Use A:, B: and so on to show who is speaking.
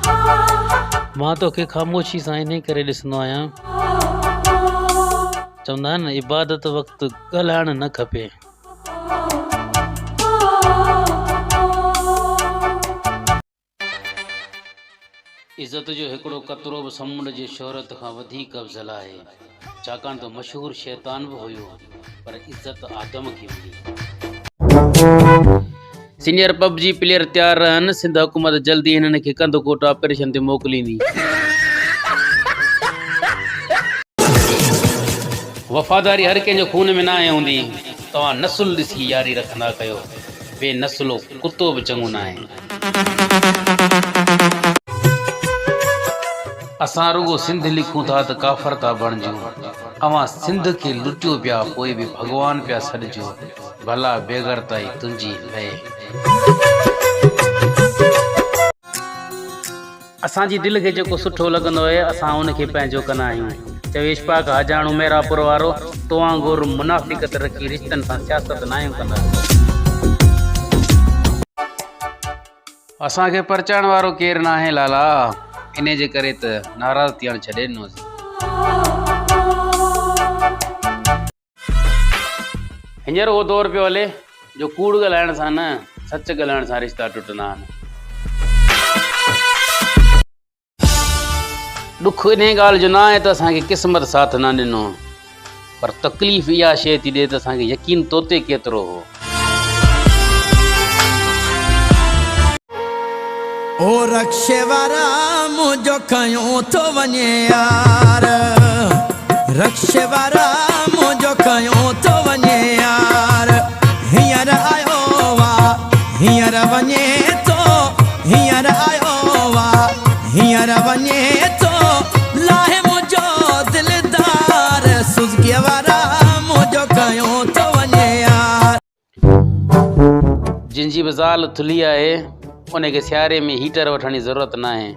A: मां तोखे ख़ामोशी सां इन करे ॾिसंदो आहियां, चवंदा आहिनि न इबादत वक़्तु ॻाल्हाइणु न खपे। इज़त जो हिकिड़ो कतरो बि समुंड जी शोहरत खां वधीक अफ़ज़ल आहे, छाकाणि त मशहूरु शैतान बि हुयो पर इज़त आदम खे मिली। सीनियर पबजी प्लेयर तयारु रहनि, सिंध हुकूमत जल्दी हिननि खे कंध कोट ऑपरेशन ते मोकिलींदी। वफ़ादारी हर कंहिंजो खून में न आहे हूंदी, तव्हां नसुल ॾिसी यारी रखंदा कयो, बेनसुलो कुतो बि चङो न आहे। असां रुगो सिंध लिखूं था त काफ़र था बणिजूं, अवां सिंध खे लुटियो पिया पोइ बि भॻवान पिया सॾिजो, भला बेग़रताई तुंहिंजी लहे। असांजी दिलि खे जेको सुठो लॻंदो आहे असां उनखे पंहिंजो कंदा आहियूं। चवे इशफाक़ हजाणू मेरापुर वारो, तो वांगुरु मुनाफ़िक़त रखी रिश्तनि सां सियासत न आहियूं कंदा। असांखे परचाइण वारो केरु न आहे लाला, इन जे करे त नाराज़ थियणु छॾे ॾिनोसीं। हींअर उहो दौर पियो हले जो कूड़ ॻाल्हाइण सां न, सच ॻाल्हाइण सां रिश्ता टुटंदा आहिनि। ॾुख इन ॻाल्हि जो न आहे त असांखे क़िस्मत साथ न ॾिनो, पर तकलीफ़ इहा शइ थी ॾिए त असांखे यकीन तोते केतिरो हो।
B: ओ रक्षे वारा मुंहिंजो खयों थो वञे यार, रक्षे वारा मुंहिंजो खयों थो वञे यार, हींअर आयो वा हींअर वञे थो, हींअर आयो वा हींअर वञे थो, लाहे मुंहिंजो दिलदार, सुज़िकीअ वारा मुंहिंजो खयों थो वञे यार।
A: जिन जी बि ज़ाल थुली आहे उनखे सियारे में हीटर वठण जी ज़रूरत न आहे।